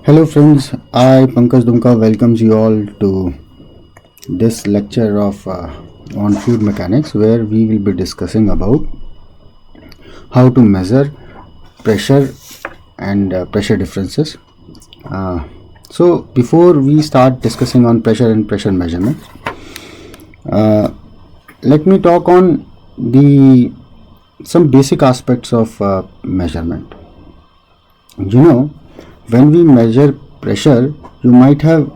Hello friends, I Pankaj Dumka welcomes you all to this lecture of on fluid mechanics, where we will be discussing about how to measure pressure and pressure differences. So before we start discussing on pressure and pressure measurement, let me talk on the some basic aspects of measurement. When we measure pressure, you might have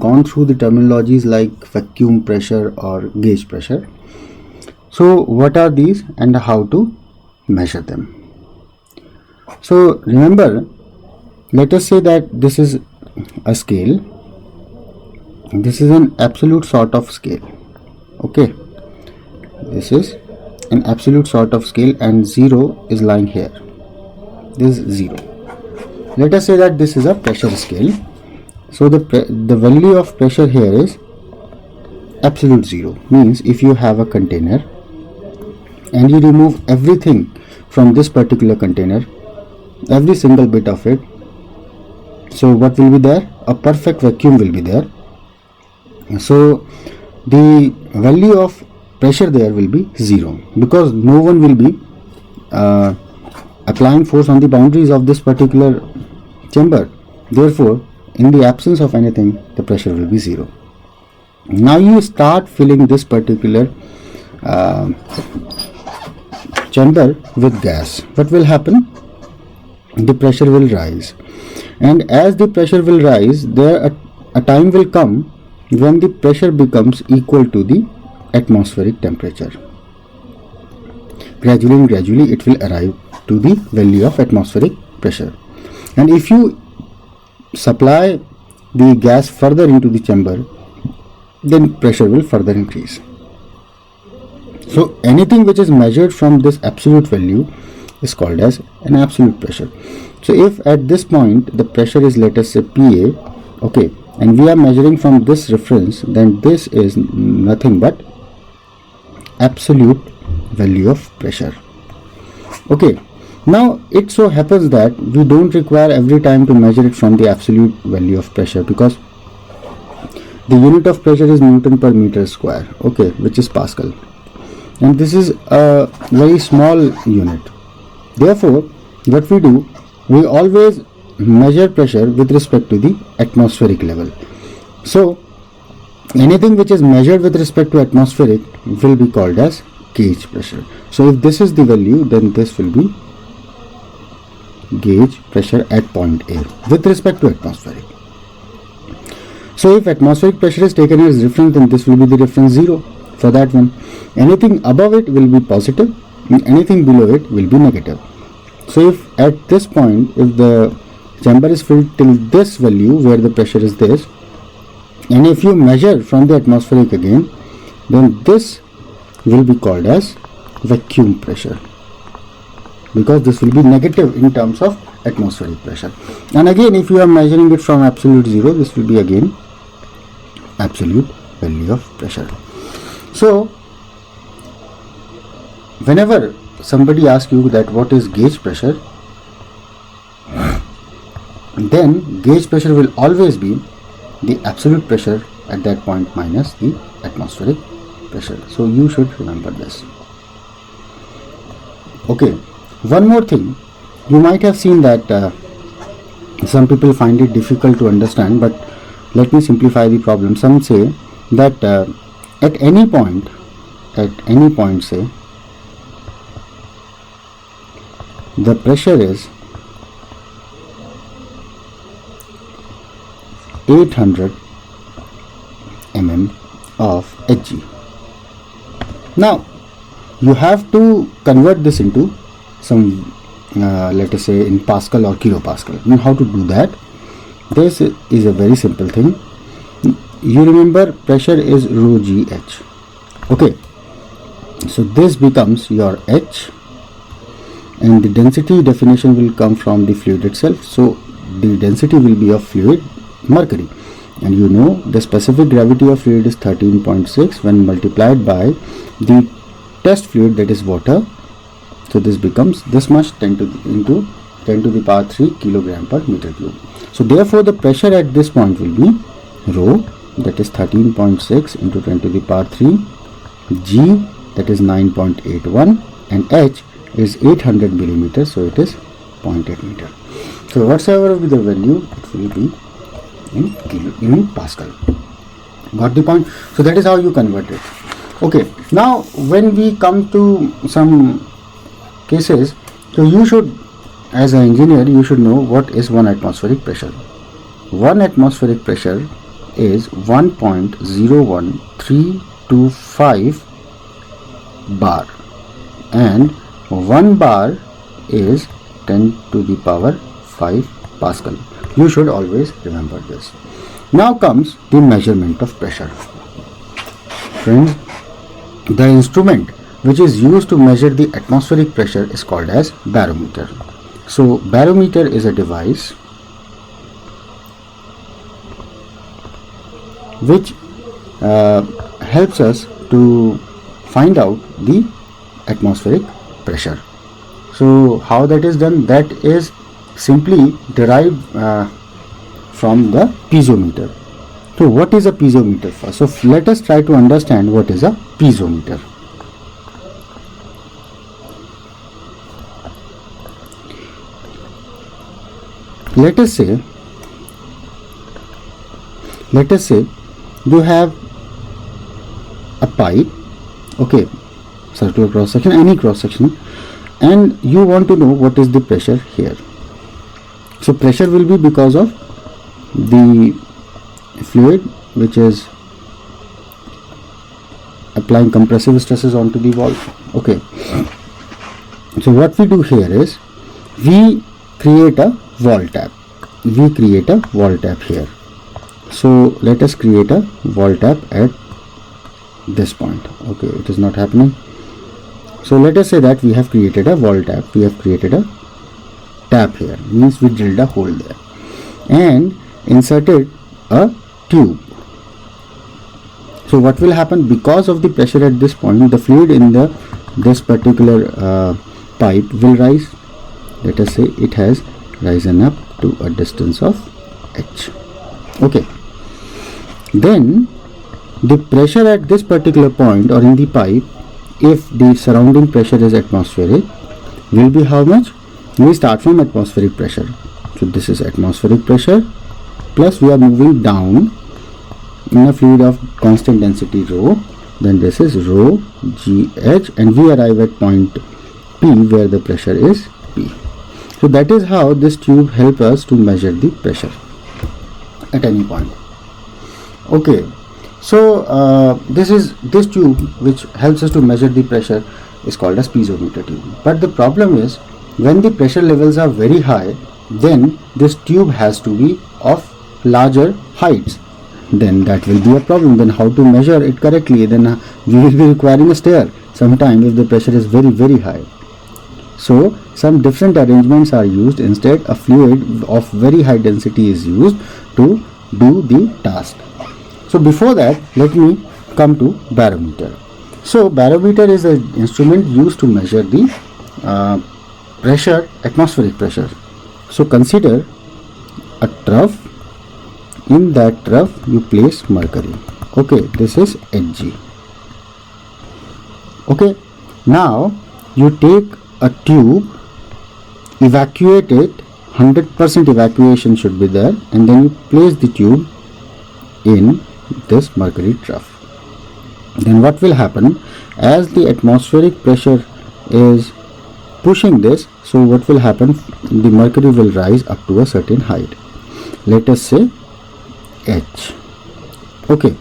gone through the terminologies like vacuum pressure or gauge pressure. So what are these and how to measure them? So remember, let us say that this is a scale. This is an absolute sort of scale. Okay, this is an absolute sort of scale and 0 is lying here. This is 0. Let us say that this is a pressure scale. So the value of pressure here is absolute 0. Means if you have a container and you remove everything from this particular container, every single bit of it, so what will be there? A perfect vacuum will be there. So the value of pressure there will be 0, because no one will be applying force on the boundaries of this particular chamber. Therefore, in the absence of anything, the pressure will be 0. Now you start filling this particular chamber with gas. What will happen? The pressure will rise, and as the pressure will rise, a time will come when the pressure becomes equal to the atmospheric temperature. Gradually it will arrive to the value of atmospheric pressure. And if you supply the gas further into the chamber, then pressure will further increase. So anything which is measured from this absolute value is called as an absolute pressure. So if at this point the pressure is, let us say, PA, okay, and we are measuring from this reference, then this is nothing but absolute value of pressure. Okay, now it so happens that we don't require every time to measure it from the absolute value of pressure, because the unit of pressure is Newton per meter square, okay, which is Pascal, and this is a very small unit. Therefore, what we do, we always measure pressure with respect to the atmospheric level. So anything which is measured with respect to atmospheric will be called as gauge pressure. So if this is the value, then this will be gauge pressure at point A with respect to atmospheric. So if atmospheric pressure is taken as reference, then this will be the reference 0 for that one. Anything above it will be positive and anything below it will be negative. So if at this point, if the chamber is filled till this value where the pressure is this, and if you measure from the atmospheric again, then this will be called as vacuum pressure, because this will be negative in terms of atmospheric pressure. And again, if you are measuring it from absolute 0, this will be again absolute value of pressure. So whenever somebody asks you that what is gauge pressure, then gauge pressure will always be the absolute pressure at that point minus the atmospheric pressure. So you should remember this. Okay, one more thing, you might have seen that some people find it difficult to understand, but let me simplify the problem. Some say that at any point say the pressure is 800 mm of Hg. Now you have to convert this into some let us say in Pascal or kilopascal. Now how to do that? This is a very simple thing. You remember pressure is rho gh. Okay, so this becomes your H, and the density definition will come from the fluid itself. So the density will be of fluid mercury, and you know the specific gravity of fluid is 13.6 when multiplied by the test fluid, that is water. So this becomes this much 10 to into 10 to the power 3 kilogram per meter cube. So therefore the pressure at this point will be rho, that is 13.6 into 10 to the power 3, G, that is 9.81, and H is 800 millimeters, so it is 0.8 meter. So whatsoever be the value, it will be in Pascal. Got the point? So that is how you convert it. Okay, now when we come to some cases, so you should, as an engineer, you should know what is 1 atmospheric pressure. 1 atmospheric pressure is 1.01325 bar, and 1 bar is 10 to the power 5 Pascal. You should always remember this. Now comes the measurement of pressure. Friends, the instrument which is used to measure the atmospheric pressure is called as barometer. So barometer is a device which helps us to find out the atmospheric pressure. So how that is done? That is simply derived from the piezometer. So what is a piezometer first? So let us try to understand what is a piezometer. Let us say you have a pipe, okay, circular cross section, any cross section, and you want to know what is the pressure here. So pressure will be because of the fluid which is applying compressive stresses onto the valve. Okay, so what we do here is we create a valve tap. Here. So let us create a valve tap at this point. Okay, it is not happening. So let us say that we have created a valve tap. We have created a tap here, means we drilled a hole there and inserted a tube. So what will happen? Because of the pressure at this point, the fluid in this particular pipe will rise. Let us say it has risen up to a distance of h. Okay, then the pressure at this particular point or in the pipe, if the surrounding pressure is atmospheric, will be how much? We start from atmospheric pressure. So this is atmospheric pressure, plus we are moving down in a fluid of constant density rho, then this is rho gh, and we arrive at point P where the pressure is P. So that is how this tube helps us to measure the pressure at any point. Okay, so this tube which helps us to measure the pressure is called as piezometer tube. But the problem is, when the pressure levels are very high, then this tube has to be of larger heights. Then that will be a problem. Then how to measure it correctly? Then we will be requiring a stair sometime if the pressure is very, very high. So some different arrangements are used. Instead, a fluid of very high density is used to do the task. So before that, let me come to barometer. So barometer is an instrument used to measure the pressure, atmospheric pressure. So consider a trough. In that trough you place mercury. Okay, this is Hg. Okay, now you take a tube, evacuate it, 100% evacuation should be there, and then you place the tube in this mercury trough. Then what will happen? As the atmospheric pressure is pushing this, so what will happen? The mercury will rise up to a certain height. Let us say H. Okay,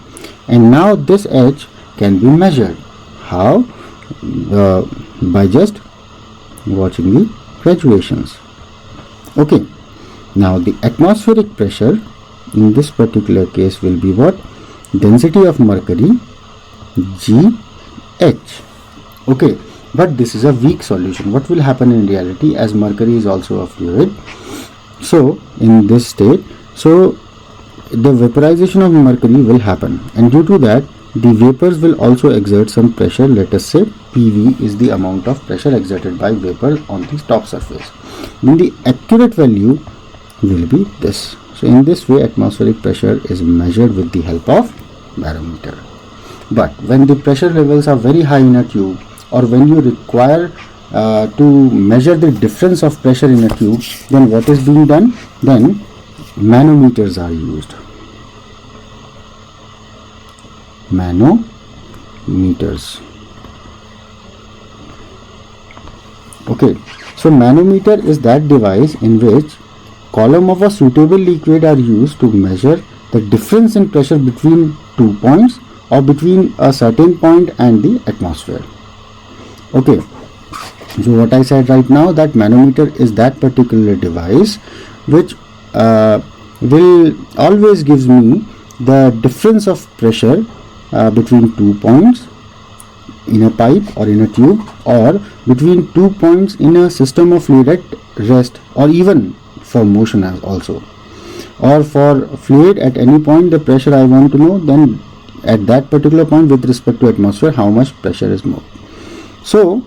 and now this H can be measured. How? By just watching the graduations. Okay, now the atmospheric pressure in this particular case will be what? Density of mercury GH. Okay, but this is a weak solution. What will happen in reality, as mercury is also a fluid? So in this state, so the vaporization of mercury will happen, and due to that the vapors will also exert some pressure. Let us say PV is the amount of pressure exerted by vapor on the top surface. Then the accurate value will be this. So in this way, atmospheric pressure is measured with the help of barometer. But when the pressure levels are very high in a tube, or when you require to measure the difference of pressure in a tube, then what is being done? Then manometers are used. Manometers. Okay, so manometer is that device in which column of a suitable liquid are used to measure the difference in pressure between 2 points or between a certain point and the atmosphere. Okay, so what I said right now, that manometer is that particular device which will always gives me the difference of pressure between 2 points in a pipe or in a tube, or between 2 points in a system of fluid at rest, or even for motion as also, or for fluid at any point the pressure I want to know, then at that particular point with respect to atmosphere how much pressure is moved. So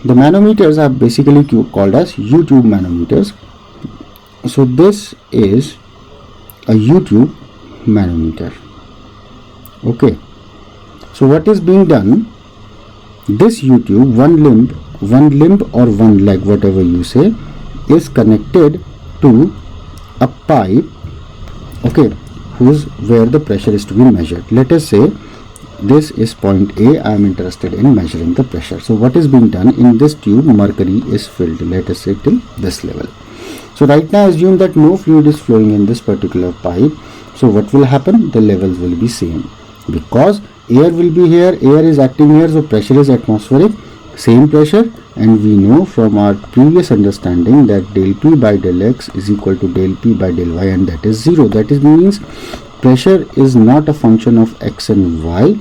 the manometers are basically called as U-tube manometers. So this is a U-tube manometer. Okay, so what is being done? This U-tube, one limb or one leg, whatever you say, is connected to a pipe, okay, where the pressure is to be measured. Let us say this is point A. I am interested in measuring the pressure. So what is being done? In this tube, mercury is filled, let us say till this level. So right now assume that no fluid is flowing in this particular pipe. So what will happen? The levels will be same, because air will be here, air is acting here, so pressure is atmospheric, same pressure, and we know from our previous understanding that del P by del X is equal to del P by del Y, and that is 0. That is means pressure is not a function of X and Y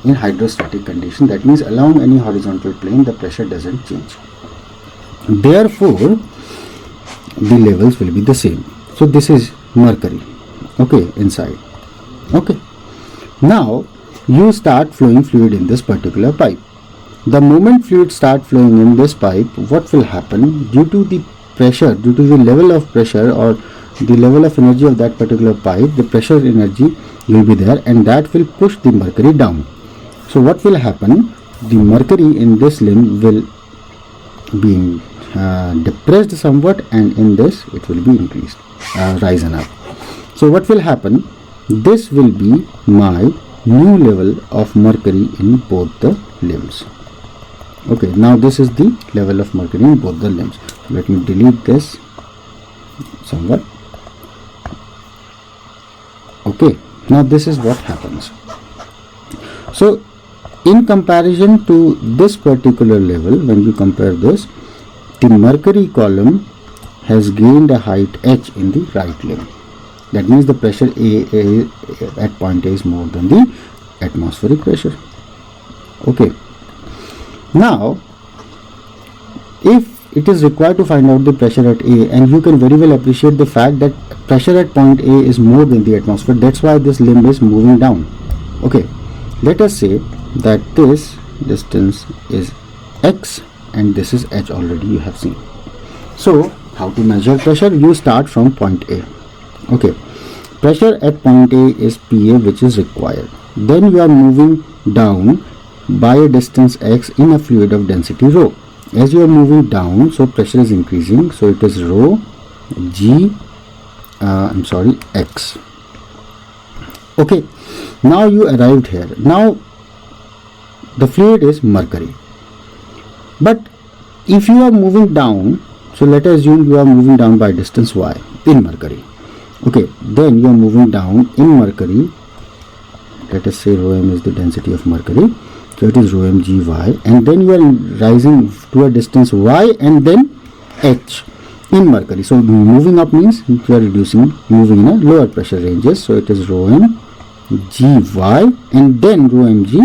in hydrostatic condition. That means along any horizontal plane the pressure doesn't change. Therefore the levels will be the same. So this is mercury, okay, inside. Okay, now you start flowing fluid in this particular pipe. The moment fluid start flowing in this pipe, what will happen? Due to the pressure, due to the level of pressure or the level of energy of that particular pipe, the pressure energy will be there, and that will push the mercury down. So what will happen? The mercury in this limb will be depressed somewhat, and in this it will be increased, risen up. So what will happen? This will be my new level of mercury in both the limbs. Okay, now this is the level of mercury in both the limbs. Let me delete this somewhat. Okay, now this is what happens. So in comparison to this particular level, when you compare this, the mercury column has gained a height h in the right limb. That means the pressure A at point A is more than the atmospheric pressure. Okay, now if it is required to find out the pressure at A, and you can very well appreciate the fact that pressure at point A is more than the atmosphere, that's why this limb is moving down. Okay, let us say that this distance is x and this is h, already you have seen. So how to measure pressure? You start from point A. Okay, pressure at point A is PA, which is required. Then you are moving down by a distance x in a fluid of density rho. As you are moving down, so pressure is increasing, so it is rho g x. Okay, now you arrived here. Now the fluid is mercury, but if you are moving down, so let us assume you are moving down by distance y in mercury. Okay, then you are moving down in mercury. Let us say rho m is the density of mercury, so it is rho m g y, and then you are rising to a distance y and then h in mercury. So moving up means you are moving in a lower pressure ranges, so it is rho m g y and then rho m g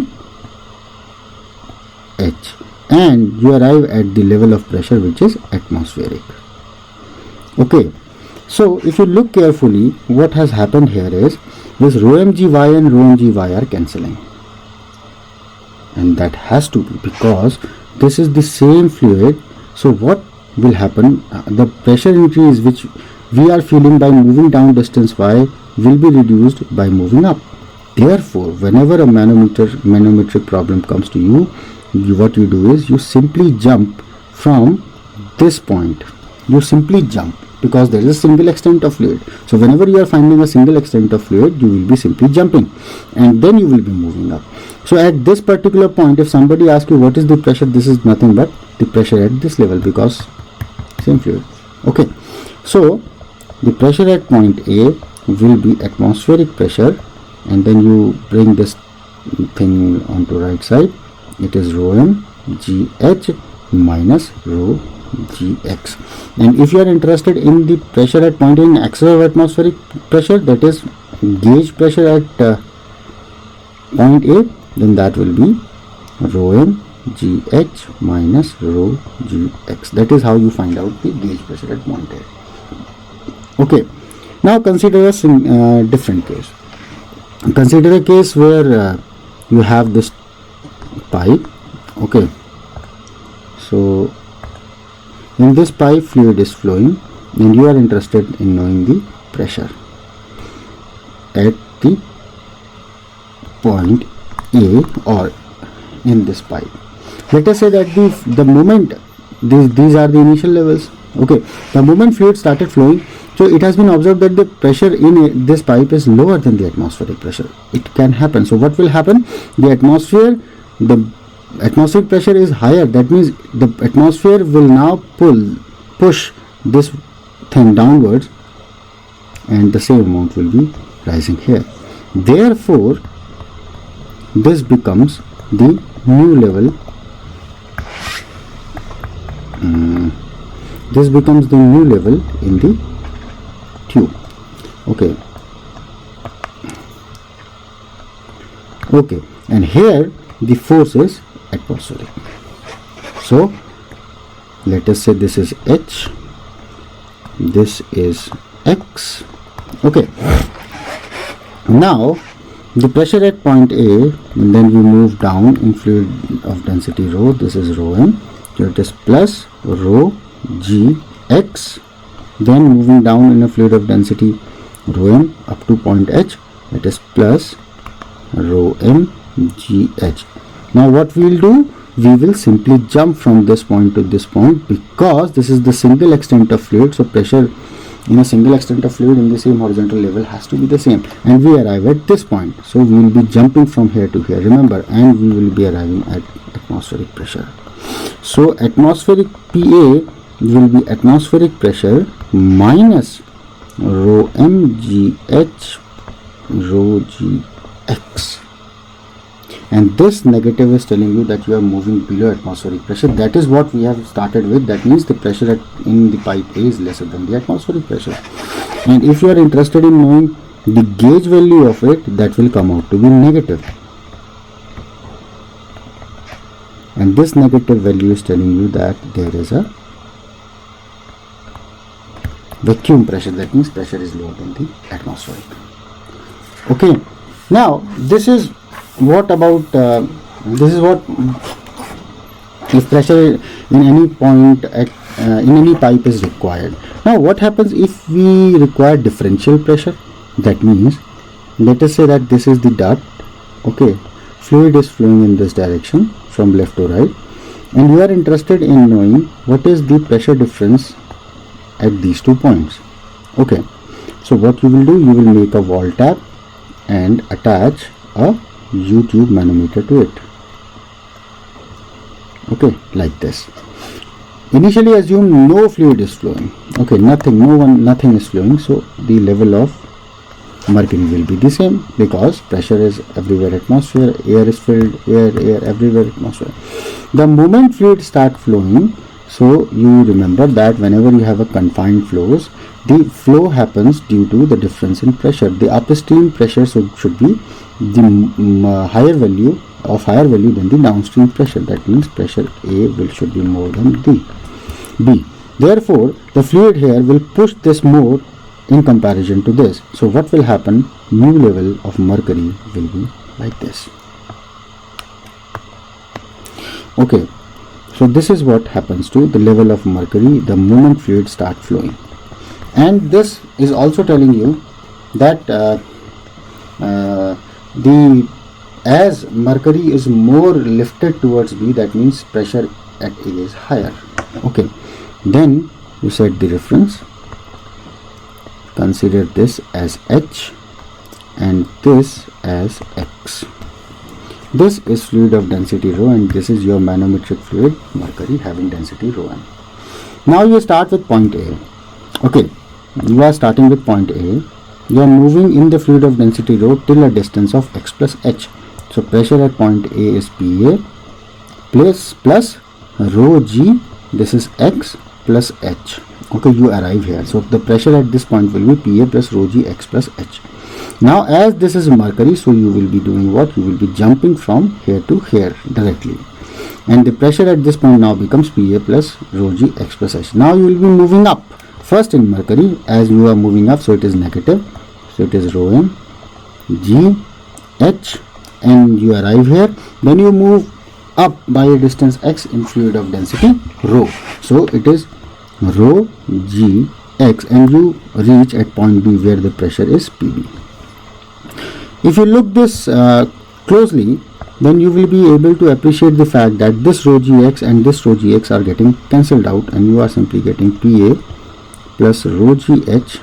h, and you arrive at the level of pressure which is atmospheric. Okay, so if you look carefully, what has happened here is this rho m g y and rho m g y are cancelling. and that has to be because this is the same fluid. So what will happen, the pressure increase which we are feeling by moving down distance y will be reduced by moving up. Therefore, whenever a manometric problem comes to you, what you do is you simply jump from this point. You simply jump because there is a single extent of fluid. So whenever you are finding a single extent of fluid, you will be simply jumping and then you will be moving up. So at this particular point, if somebody asks you what is the pressure, this is nothing but the pressure at this level because same fluid. Okay, so the pressure at point A will be atmospheric pressure, and then you bring this thing onto right side. It is rho m gh minus rho gx. And if you are interested in the pressure at point A in excess of atmospheric pressure, that is gauge pressure at point A, then that will be rho m gh minus rho gx. That is how you find out the gauge pressure at point A. Okay, now consider a different case. Consider a case where you have this pipe. Okay, so in this pipe fluid is flowing and you are interested in knowing the pressure at the point A or in this pipe. Let us say that the moment these are the initial levels. Okay, the moment fluid started flowing, so it has been observed that the pressure in this pipe is lower than the atmospheric pressure. It can happen. So what will happen? The atmospheric pressure is higher. That means the atmosphere will now push this thing downwards, and the same amount will be rising here. Therefore, this becomes the new level. This becomes the new level in the tube. Okay. Okay, and here the force is atmospheric. So let us say this is H, this is X. Okay, now the pressure at point A, and then we move down in fluid of density rho. This is rho m, so it is plus rho g x. Then moving down in a fluid of density rho m up to point H, it is plus rho m g h. Now what we will do, we will simply jump from this point to this point because this is the single extent of fluid. So pressure in a single extent of fluid in the same horizontal level has to be the same, and we arrive at this point. So we will be jumping from here to here, remember, and we will be arriving at atmospheric pressure. So atmospheric PA will be atmospheric pressure minus rho mgh rho gx, and this negative is telling you that you are moving below atmospheric pressure. That is what we have started with. That means the pressure in the pipe A is lesser than the atmospheric pressure. And if you are interested in knowing the gauge value of it, that will come out to be negative. And this negative value is telling you that there is a vacuum pressure. That means pressure is lower than the atmospheric. Okay, now this is what about this is what if pressure in any point at in any pipe is required. Now what happens if we require differential pressure? That means, let us say that this is the duct. Okay, fluid is flowing in this direction from left to right, and you are interested in knowing what is the pressure difference at these 2 points. Okay, so what you will do, you will make a wall tap and attach a U-tube manometer to it. Okay, like this. Initially assume no fluid is flowing. Okay, nothing is flowing, so the level of mercury will be the same because pressure is everywhere atmosphere, air is filled, air everywhere atmosphere. The moment fluid start flowing, so you remember that whenever you have a confined flows, the flow happens due to the difference in pressure. The upstream pressure should be the higher value than the downstream pressure. That means pressure A should be more than B. Therefore, the fluid here will push this more in comparison to this. So what will happen? New level of mercury will be like this. Okay, so this is what happens to the level of mercury the moment fluid start flowing. And this is also telling you that the as mercury is more lifted towards B, that means pressure at A is higher. Okay, then you set the reference, consider this as H and this as X. This is fluid of density rho, and this is your manometric fluid mercury having density rho m. Now you start with point A. Okay, you are starting with point A. You are moving in the fluid of density rho till a distance of x plus h. So pressure at point A is PA plus rho g. This is x plus h. Okay, you arrive here. So the pressure at this point will be PA plus rho g x plus h. Now as this is mercury, so you will be doing what? You will be jumping from here to here directly. And the pressure at this point now becomes PA plus rho g x plus h. Now you will be moving up. First in mercury, as you are moving up, so it is negative. So it is rho m g h, and you arrive here. Then you move up by a distance x in fluid of density rho. So it is rho g x, and you reach at point B where the pressure is PB. If you look this closely, then you will be able to appreciate the fact that this rho gx and this rho gx are getting cancelled out, and you are simply getting PA plus rho gh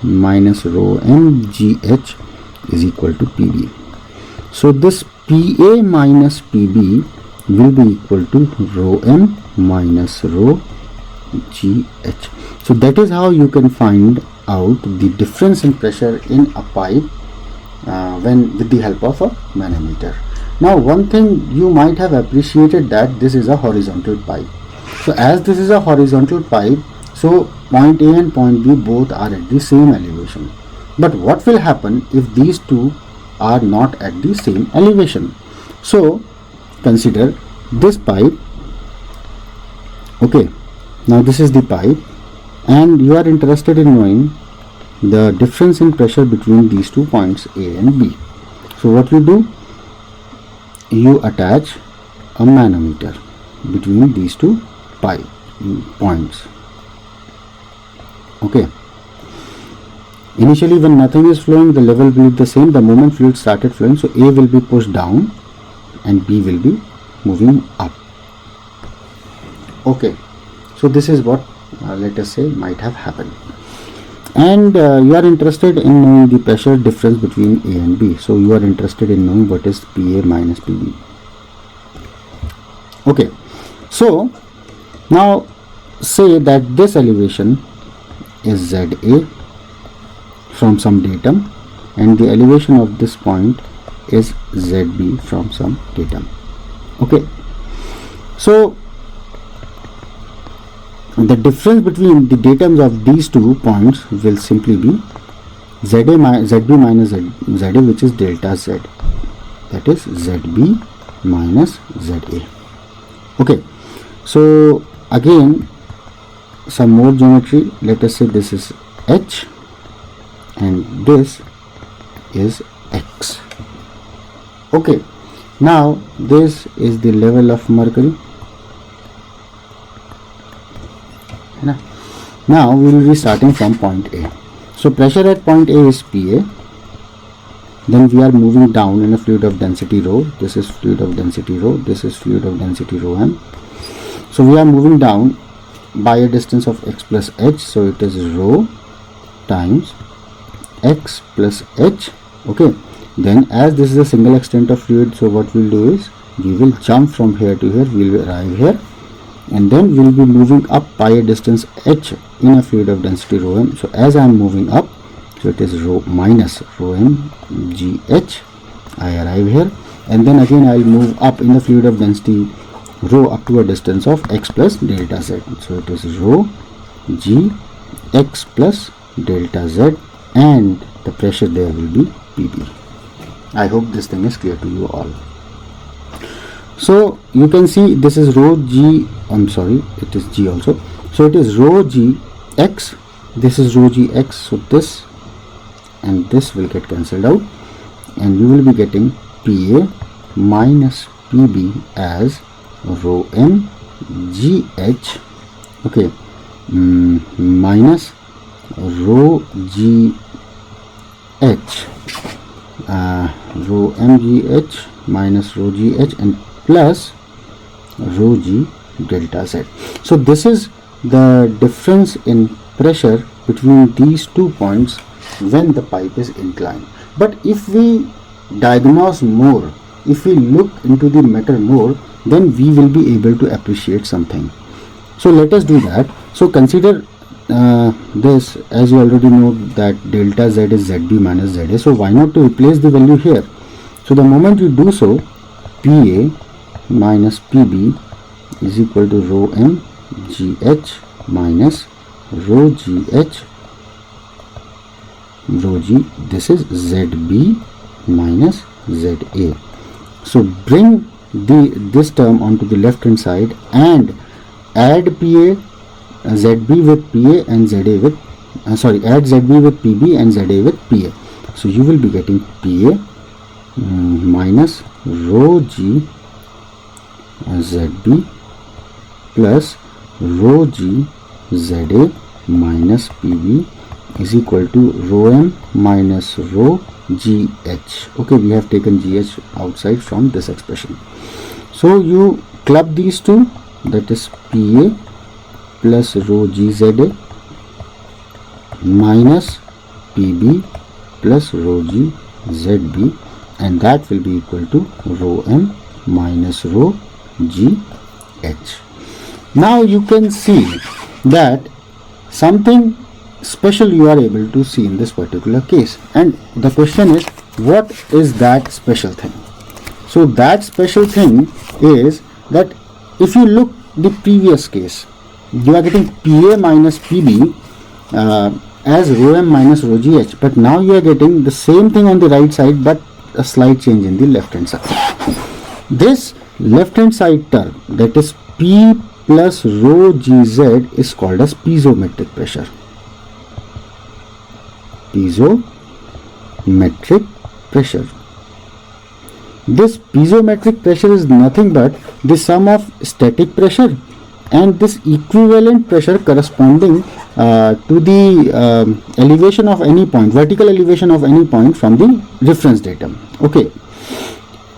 minus rho mgh is equal to PB. So this PA minus PB will be equal to rho m minus rho gh. So that is how you can find out the difference in pressure in a pipe when with the help of a manometer. Now one thing you might have appreciated that this is a horizontal pipe. So as this is a horizontal pipe, so point A and point B both are at the same elevation. But what will happen if these two are not at the same elevation? So consider this pipe. Okay, now this is the pipe, and you are interested in knowing the difference in pressure between these 2 points A and B. So what you do? You attach a manometer between these 2 points. Okay. Initially when nothing is flowing, the level will be the same. The moment fluid started flowing, so A will be pushed down and B will be moving up. Okay, so this is what let us say might have happened. And you are interested in knowing the pressure difference between A and B. So you are interested in knowing what is PA minus PB. Okay, so now say that this elevation is ZA from some datum, and the elevation of this point is ZB from some datum. Okay, so the difference between the datums of these 2 points will simply be ZB minus ZA, which is delta Z, that is ZB minus ZA. Okay, so again some more geometry. Let us say this is H and this is X. Okay, now this is the level of mercury. Now we will be starting from point A. So pressure at point A is PA. Then we are moving down in a fluid of density rho. This is fluid of density rho. This is fluid of density rho m. So we are moving down by a distance of x plus h. So it is rho times x plus h. Okay. Then as this is a single extent of fluid, so what we'll do is we will jump from here to here. We will arrive here, and then we will be moving up by a distance h in a fluid of density rho m. So as I am moving up, so it is rho minus rho m g h. I arrive here, and then again I will move up in the fluid of density rho up to a distance of x plus delta z. So it is rho g x plus delta z, and the pressure there will be PB. I hope this thing is clear to you all. So you can see this is rho g, I'm sorry, it is g also. So it is rho g x, this is rho g x. So this and this will get cancelled out, and you will be getting PA minus PB as rho m gh, okay, minus rho gh, rho mgh minus rho gh, and plus rho g delta z. So this is the difference in pressure between these 2 points when the pipe is inclined. But if we diagnose more, if we look into the matter more, then we will be able to appreciate something. So let us do that. So consider this, as you already know that delta z is zb minus za. So why not to replace the value here? So the moment you do so, pa minus pb is equal to rho m gh minus rho gh rho g. This is zb minus za. So bring this term onto the left hand side and add pa zb with pa and za with add zb with pb and za with pa. So you will be getting pa minus rho g zb plus rho g za minus pb is equal to rho m minus rho gh. Okay, we have taken gh outside from this expression. So you club these two, that is pa plus rho gza minus pb plus rho g zb, and that will be equal to rho m minus rho gh. Now you can see that something special you are able to see in this particular case, and the question is, what is that special thing? So that special thing is that if you look the previous case, you are getting pa minus pb as rho m minus rho gh, but now you are getting the same thing on the right side but a slight change in the left hand side. This left hand side term, that is p plus rho gz, is called as piezometric pressure. Piezometric pressure. This piezometric pressure is nothing but the sum of static pressure and this equivalent pressure corresponding to the elevation of any point, vertical elevation of any point from the reference datum. Okay,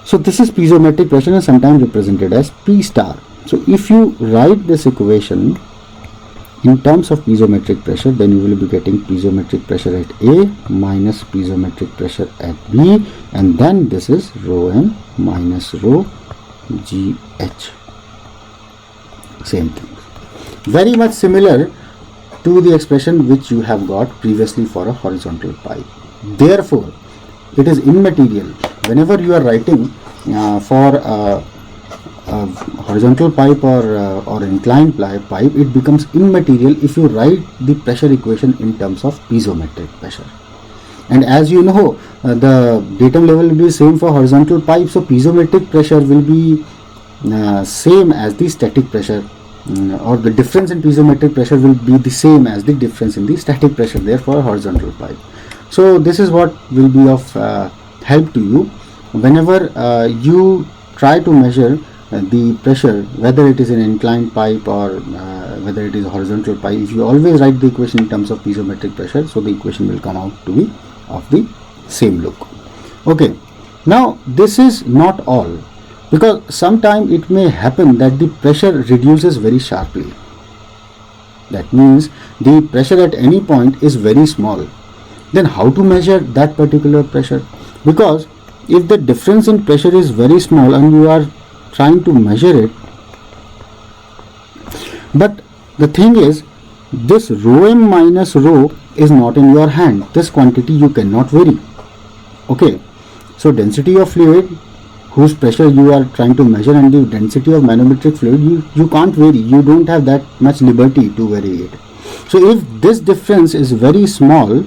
so this is piezometric pressure and sometimes represented as P star. So if you write this equation in terms of piezometric pressure, then you will be getting piezometric pressure at A minus piezometric pressure at B, and then this is rho m minus rho gh. Same thing, very much similar to the expression which you have got previously for a horizontal pipe. Therefore, it is immaterial whenever you are writing for a horizontal pipe or inclined pipe. It becomes immaterial if you write the pressure equation in terms of piezometric pressure. And as you know, the datum level will be same for horizontal pipe, so piezometric pressure will be same as the static pressure, or the difference in piezometric pressure will be the same as the difference in the static pressure there for a horizontal pipe. So this is what will be of help to you whenever you try to measure the pressure, whether it is an inclined pipe or whether it is a horizontal pipe. If you always write the equation in terms of piezometric pressure, so the equation will come out to be of the same look. Okay, now this is not all, because sometime it may happen that the pressure reduces very sharply. That means the pressure at any point is very small. Then how to measure that particular pressure? Because if the difference in pressure is very small and you are trying to measure it, but the thing is, this rho m minus rho is not in your hand. This quantity you cannot vary. Okay, so density of fluid whose pressure you are trying to measure and the density of manometric fluid, you can't vary. You don't have that much liberty to vary it. So if this difference is very small,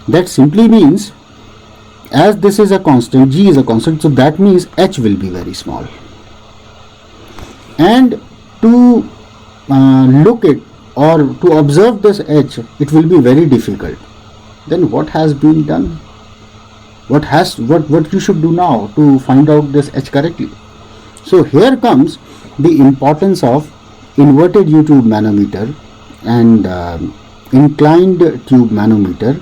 that simply means, as this is a constant, G is a constant, so that means H will be very small. And to look it or to observe this H, it will be very difficult. Then what has been done? What you should do now to find out this H correctly? So here comes the importance of inverted U-tube manometer and inclined tube manometer,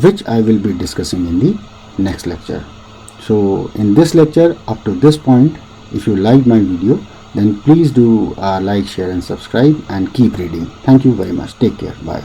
which I will be discussing in the next lecture. So in this lecture, up to this point, if you like my video, then please do like, share and subscribe, and keep reading. Thank you very much. Take care. Bye.